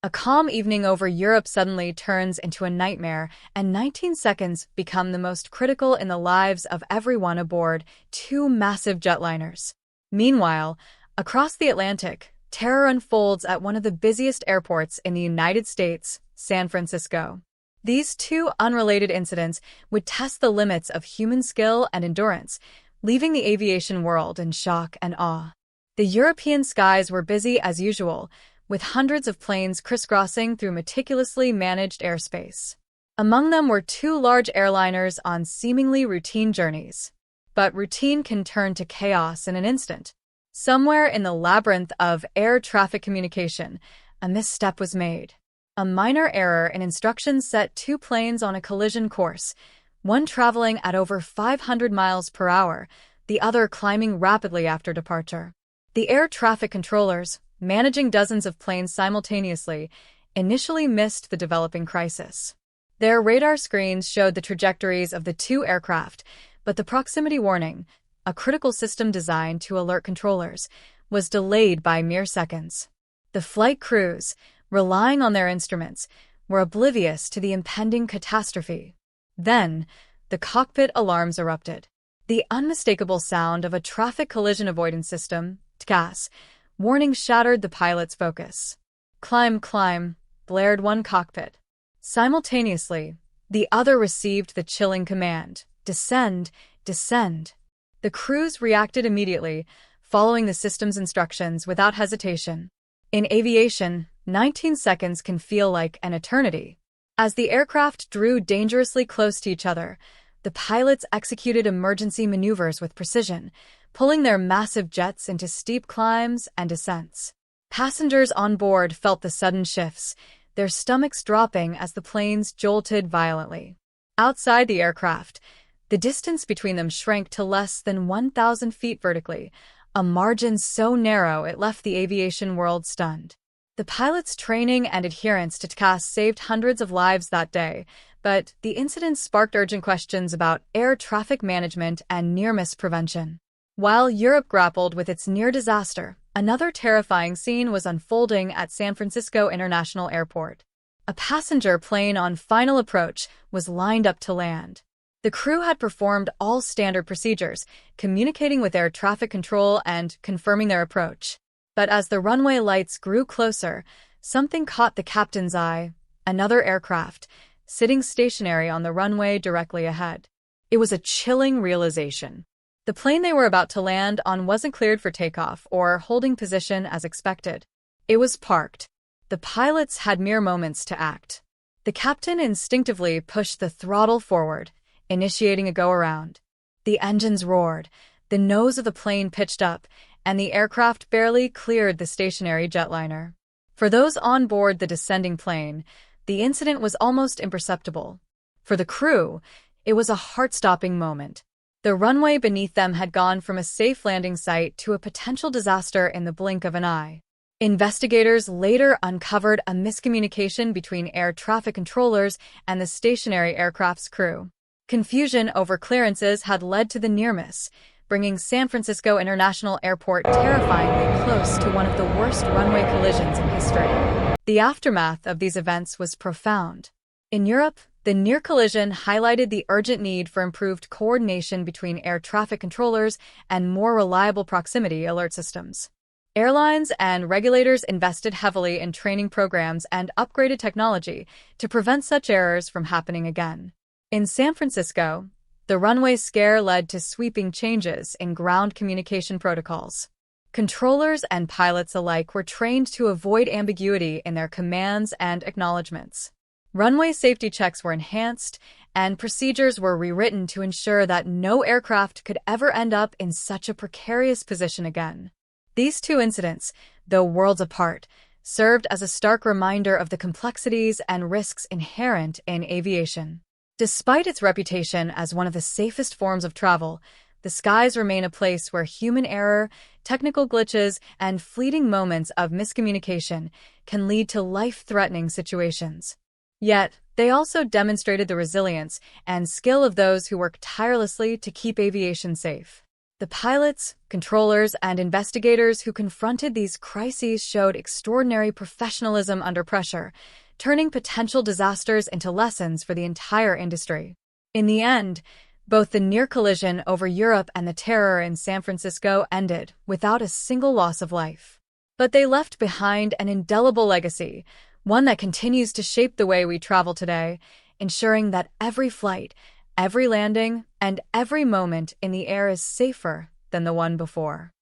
A calm evening over Europe suddenly turns into a nightmare, and 19 seconds become the most critical in the lives of everyone aboard two massive jetliners. Meanwhile, across the Atlantic, terror unfolds at one of the busiest airports in the United States, San Francisco. These two unrelated incidents would test the limits of human skill and endurance, leaving the aviation world in shock and awe. The European skies were busy as usual, with hundreds of planes crisscrossing through meticulously managed airspace. Among them were two large airliners on seemingly routine journeys. But routine can turn to chaos in an instant. Somewhere in the labyrinth of air traffic communication, a misstep was made. A minor error in instructions set two planes on a collision course, one traveling at over 500 miles per hour, the other climbing rapidly after departure. The air traffic controllers, managing dozens of planes simultaneously, initially missed the developing crisis. Their radar screens showed the trajectories of the two aircraft, but the proximity warning, a critical system designed to alert controllers, was delayed by mere seconds. The flight crews, relying on their instruments, were oblivious to the impending catastrophe. Then, the cockpit alarms erupted. The unmistakable sound of a traffic collision avoidance system, TCAS, warning shattered the pilot's focus. "Climb, climb," blared one cockpit. Simultaneously, the other received the chilling command, "Descend, descend." The crews reacted immediately, following the system's instructions without hesitation. In aviation, 19 seconds can feel like an eternity. As the aircraft drew dangerously close to each other, the pilots executed emergency maneuvers with precision, pulling their massive jets into steep climbs and descents. Passengers on board felt the sudden shifts, their stomachs dropping as the planes jolted violently. Outside the aircraft, the distance between them shrank to less than 1,000 feet vertically, a margin so narrow it left the aviation world stunned. The pilots' training and adherence to TCAS saved hundreds of lives that day, but the incident sparked urgent questions about air traffic management and near-miss prevention. While Europe grappled with its near disaster, another terrifying scene was unfolding at San Francisco International Airport. A passenger plane on final approach was lined up to land. The crew had performed all standard procedures, communicating with air traffic control and confirming their approach. But as the runway lights grew closer, something caught the captain's eye: another aircraft, sitting stationary on the runway directly ahead. It was a chilling realization. The plane they were about to land on wasn't cleared for takeoff or holding position as expected. It was parked. The pilots had mere moments to act. The captain instinctively pushed the throttle forward, initiating a go-around. The engines roared, the nose of the plane pitched up, and the aircraft barely cleared the stationary jetliner. For those on board the descending plane, the incident was almost imperceptible. For the crew, it was a heart-stopping moment. The runway beneath them had gone from a safe landing site to a potential disaster in the blink of an eye. Investigators later uncovered a miscommunication between air traffic controllers and the stationary aircraft's crew. Confusion over clearances had led to the near miss, bringing San Francisco International Airport terrifyingly close to one of the worst runway collisions in history. The aftermath of these events was profound. In Europe, the near collision highlighted the urgent need for improved coordination between air traffic controllers and more reliable proximity alert systems. Airlines and regulators invested heavily in training programs and upgraded technology to prevent such errors from happening again. In San Francisco, the runway scare led to sweeping changes in ground communication protocols. Controllers and pilots alike were trained to avoid ambiguity in their commands and acknowledgments. Runway safety checks were enhanced, and procedures were rewritten to ensure that no aircraft could ever end up in such a precarious position again. These two incidents, though worlds apart, served as a stark reminder of the complexities and risks inherent in aviation. Despite its reputation as one of the safest forms of travel, the skies remain a place where human error, technical glitches, and fleeting moments of miscommunication can lead to life-threatening situations. Yet, they also demonstrated the resilience and skill of those who work tirelessly to keep aviation safe. The pilots, controllers, and investigators who confronted these crises showed extraordinary professionalism under pressure, turning potential disasters into lessons for the entire industry. In the end, both the near collision over Europe and the terror in San Francisco ended without a single loss of life. But they left behind an indelible legacy, one that continues to shape the way we travel today, ensuring that every flight, every landing, and every moment in the air is safer than the one before.